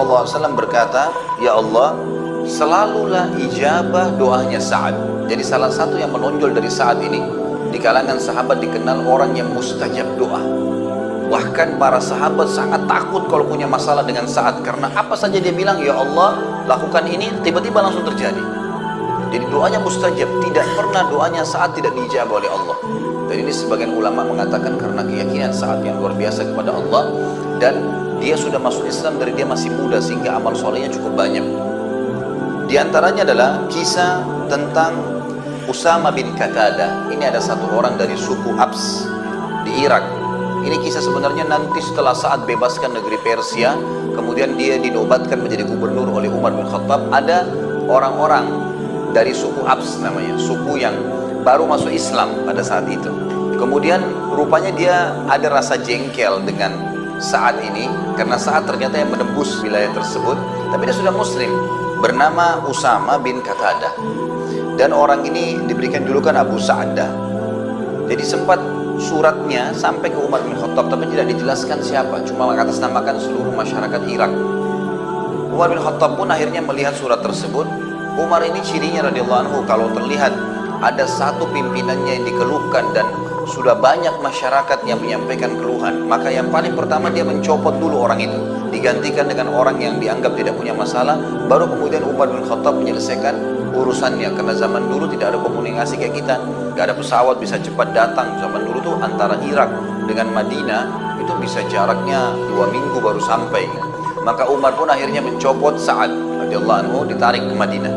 SAW berkata, "Ya Allah, selalulah ijabah doanya Sa'ad." Jadi salah satu yang menonjol dari Sa'ad ini, di kalangan sahabat dikenal orang yang mustajab doa. Bahkan para sahabat sangat takut kalau punya masalah dengan Sa'ad, karena apa saja dia bilang, "Ya Allah, lakukan ini," tiba-tiba langsung terjadi. Jadi doanya mustajab, tidak pernah doanya Sa'ad tidak diijabah oleh Allah. Dan ini sebagian ulama mengatakan karena keyakinan Sa'ad yang luar biasa kepada Allah, dan dia sudah masuk Islam dari dia masih muda sehingga amal solehnya cukup banyak. Di antaranya adalah kisah tentang Usama bin Qatadah. Ini ada satu orang dari suku Abs di Irak. Ini kisah sebenarnya nanti setelah Sa'ad bebaskan negeri Persia, kemudian dia dinobatkan menjadi gubernur oleh Umar bin Khattab. Ada orang-orang dari suku Abs namanya, suku yang baru masuk Islam pada saat itu. Kemudian rupanya dia ada rasa jengkel dengan Sa'ad ini, karena Sa'ad ternyata yang menembus wilayah tersebut, tapi dia sudah muslim, bernama Usama bin Qatadah. Dan orang ini diberikan julukan Abu Sa'dah. Jadi sempat suratnya sampai ke Umar bin Khattab, tapi tidak dijelaskan siapa, cuma mengatasnamakan seluruh masyarakat Irak. Umar bin Khattab pun akhirnya melihat surat tersebut. Umar ini cirinya radhiyallahu anhu, kalau terlihat ada satu pimpinannya yang dikeluhkan dan sudah banyak masyarakat yang menyampaikan keluhan, maka yang paling pertama dia mencopot dulu orang itu, digantikan dengan orang yang dianggap tidak punya masalah, baru kemudian Umar bin Khattab menyelesaikan urusannya. Karena zaman dulu tidak ada komunikasi kayak kita, gak ada pesawat bisa cepat datang. Zaman dulu tuh antara Irak dengan Madinah itu bisa jaraknya 2 minggu baru sampai. Maka Umar pun akhirnya mencopot Sa'ad radhiyallahu anhu, ditarik ke Madinah.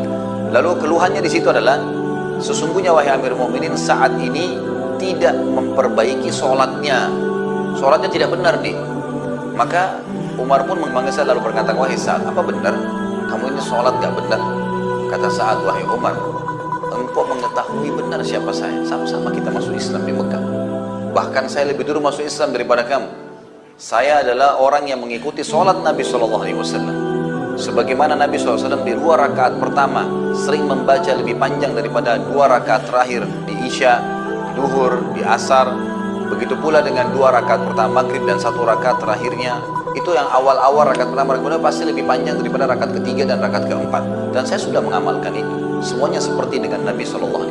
Lalu keluhannya di situ adalah, sesungguhnya wahai Amir Mu'minin, Sa'ad ini tidak memperbaiki sholatnya tidak benar nih. Maka Umar pun memanggil Sa'ad lalu berkata, "Wahai Sa'ad, apa benar kamu ini sholat gak benar?" Kata Sa'ad, "Wahai Umar, engkau mengetahui benar siapa saya, sama-sama kita masuk Islam di Mekah. Bahkan saya lebih dulu masuk Islam daripada kamu. Saya adalah orang yang mengikuti sholat Nabi SAW. Sebagaimana Nabi SAW di 2 rakaat pertama sering membaca lebih panjang daripada 2 rakaat terakhir di Isya, Duhur, di Asar. Begitu pula dengan 2 rakaat pertama Maghrib dan 1 rakaat terakhirnya. Itu yang awal-awal rakaat pertama kemudian pasti lebih panjang daripada rakaat ketiga dan rakaat keempat. Dan saya sudah mengamalkan itu. Semuanya seperti dengan Nabi SAW.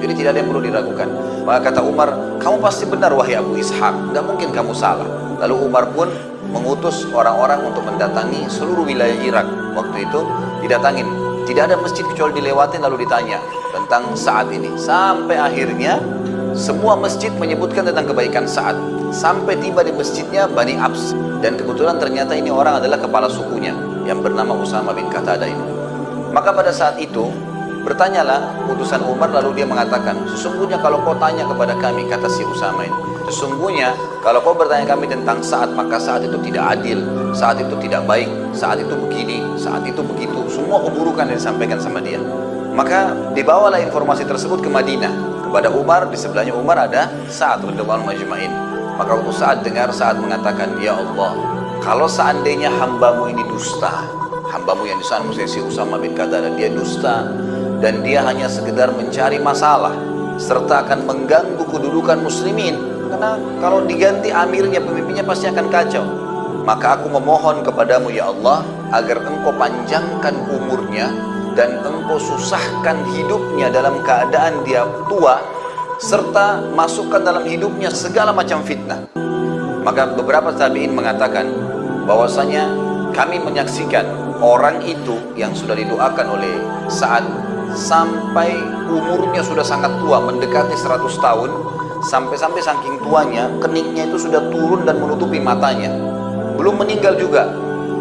Jadi tidak ada yang perlu diragukan." Maka kata Umar, "Kamu pasti benar wahai Abu Ishaq, tidak mungkin kamu salah." Lalu Umar pun mengutus orang-orang untuk mendatangi seluruh wilayah Irak. Waktu itu didatangin, tidak ada masjid kecuali dilewatin lalu ditanya tentang Sa'ad ini. Sampai akhirnya semua masjid menyebutkan tentang kebaikan Sa'ad. Sampai tiba di masjidnya Bani Abs. Dan kebetulan ternyata ini orang adalah kepala sukunya yang bernama Usama bin Qatadah ini. Maka pada saat itu bertanyalah utusan Umar, lalu dia mengatakan, "Sesungguhnya kalau kau tanya kepada kami," kata si Usama ini, "sesungguhnya kalau kau bertanya kami tentang Sa'ad, maka Sa'ad itu tidak adil, Sa'ad itu tidak baik, Sa'ad itu begini, Sa'ad itu begitu." Semua keburukan yang disampaikan sama dia. Maka dibawalah informasi tersebut ke Madinah kepada Umar. Di sebelahnya Umar ada Sa'ad radhiyallahu anhu majma'in. Maka waktu Sa'ad dengar, Sa'ad mengatakan, "Ya Allah, kalau seandainya hambamu ini dusta," hambamu yang disana si Usama bin Qatadah, dia dusta dan dia hanya sekedar mencari masalah serta akan mengganggu kedudukan muslimin, karena kalau diganti amirnya, pemimpinnya pasti akan kacau, maka aku memohon kepadamu ya Allah agar engkau panjangkan umurnya dan engkau susahkan hidupnya dalam keadaan dia tua, serta masukkan dalam hidupnya segala macam fitnah." Maka beberapa tabi'in mengatakan bahwasanya kami menyaksikan orang itu yang sudah didoakan oleh Sa'ad sampai umurnya sudah sangat tua, mendekati 100 tahun, sampai-sampai saking tuanya keningnya itu sudah turun dan menutupi matanya, belum meninggal juga.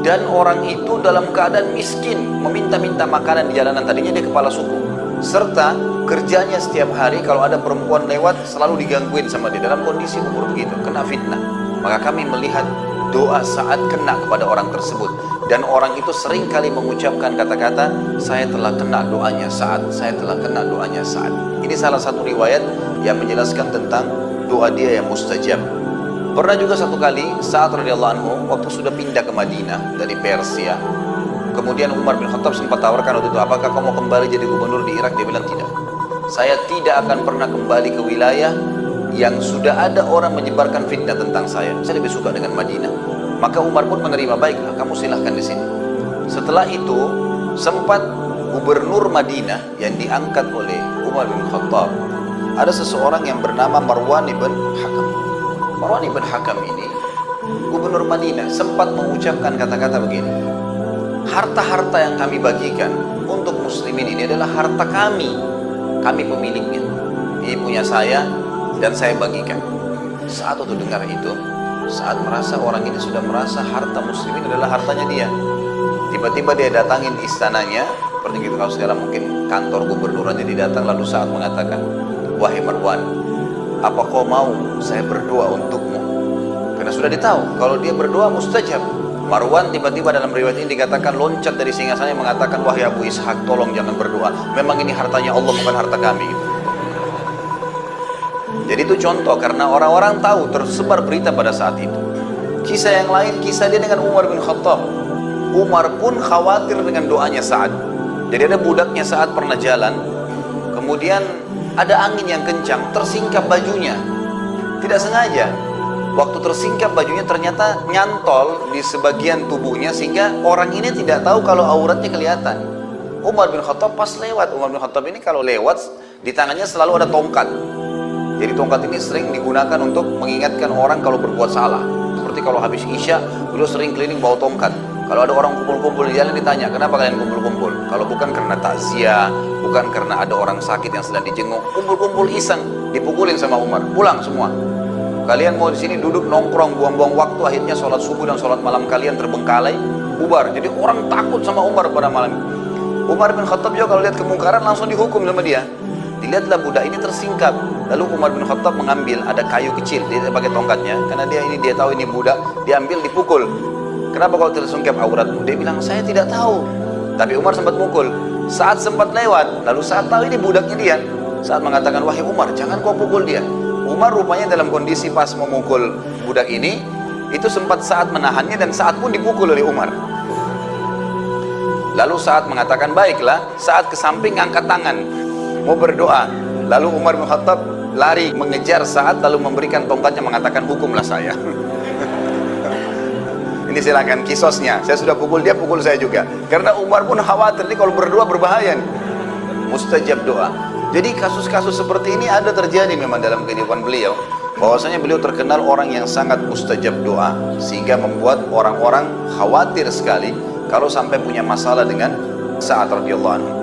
Dan orang itu dalam keadaan miskin, meminta-minta makanan di jalanan. Tadinya dia kepala suku, serta kerjanya setiap hari kalau ada perempuan lewat selalu digangguin sama dia, dalam kondisi umur begitu, kena fitnah. Maka kami melihat doa Sa'ad kena kepada orang tersebut, dan orang itu sering kali mengucapkan kata-kata, "Saya telah kena doanya Sa'ad, saya telah kena doanya Sa'ad." Ini salah satu riwayat yang menjelaskan tentang doa dia yang mustajab. Pernah juga satu kali Sa'ad radhiyallahu anhu waktu sudah pindah ke Madinah dari Persia, kemudian Umar bin Khattab sempat tawarkan waktu itu, "Apakah kamu mau kembali jadi gubernur di Irak?" Dia bilang, "Tidak, saya tidak akan pernah kembali ke wilayah yang sudah ada orang menyebarkan fitnah tentang saya. Saya lebih suka dengan Madinah." Maka Umar pun menerima, "Baiklah, kamu silahkan di sini." Setelah itu sempat gubernur Madinah yang diangkat oleh Umar bin Khattab. Ada seseorang yang bernama Marwan ibn Hakam. Marwan ibn Hakam ini gubernur Madinah sempat mengucapkan kata-kata begini, harta-harta yang kami bagikan untuk muslimin ini adalah harta kami pemiliknya, ini punya saya dan saya bagikan. Saat waktu dengar itu, saat merasa orang ini sudah merasa harta muslimin adalah hartanya dia, tiba-tiba dia datangin istananya, seperti gitu kalau sekarang mungkin kantor gubernur aja didatang, lalu saat mengatakan, wahai Marwan, apa kau mau saya berdoa untukmu? Karena sudah ditahu kalau dia berdoa mustajab. Marwan tiba-tiba dalam riwayat ini dikatakan loncat dari singgasananya mengatakan, wahai Abu Ishaq, tolong jangan berdoa, memang ini hartanya Allah bukan harta kami. Jadi itu contoh, karena orang-orang tahu, tersebar berita pada saat itu. Kisah yang lain, kisah dia dengan Umar bin Khattab. Umar pun khawatir dengan doanya Sa'ad. Jadi ada budaknya Sa'ad pernah jalan, kemudian ada angin yang kencang, tersingkap bajunya, tidak sengaja. Waktu tersingkap bajunya ternyata nyantol di sebagian tubuhnya, sehingga orang ini tidak tahu kalau auratnya kelihatan. Umar bin Khattab pas lewat, Umar bin Khattab ini kalau lewat di tangannya selalu ada tongkat. Jadi tongkat ini sering digunakan untuk mengingatkan orang kalau berbuat salah. Seperti kalau habis Isya, beliau sering keliling bawa tongkat. Kalau ada orang kumpul-kumpul di jalan ditanya, kenapa kalian kumpul-kumpul? Kalau bukan karena takziah, bukan karena ada orang sakit yang sedang dijenguk, kumpul-kumpul iseng, dipukulin sama Umar, pulang semua. Kalian mau di sini duduk nongkrong, buang-buang waktu, akhirnya sholat subuh dan sholat malam kalian terbengkalai, bubar. Jadi orang takut sama Umar pada malam. Umar bin Khattab juga kalau lihat kemungkaran langsung dihukum sama dia. Dilihatlah budak ini tersingkap, lalu Umar bin Khattab mengambil, ada kayu kecil, dia pakai tongkatnya, karena dia tahu ini budak, diambil dipukul. Kenapa kau tersungkap auratmu? Dia bilang, saya tidak tahu. Tapi Umar sempat mukul. Saat sempat lewat, lalu saat tahu ini budaknya dia, saat mengatakan, wahai Umar, jangan kau pukul dia. Umar rupanya dalam kondisi pas memukul budak ini, itu sempat saat menahannya dan saat pun dipukul oleh Umar. Lalu saat mengatakan, baiklah, saat ke samping angkat tangan, mau berdoa. Lalu Umar bin Khattab lari mengejar saat, lalu memberikan tongkatnya mengatakan, hukumlah saya. Ini silakan kisosnya, saya sudah pukul dia, pukul saya juga. Karena Umar pun khawatir, ini kalau berdoa berbahaya nih. Mustajab doa. Jadi kasus-kasus seperti ini ada terjadi memang dalam kehidupan beliau. Bahwasanya beliau terkenal orang yang sangat mustajab doa, sehingga membuat orang-orang khawatir sekali kalau sampai punya masalah dengan Sa'ad radhiyallahu anhu.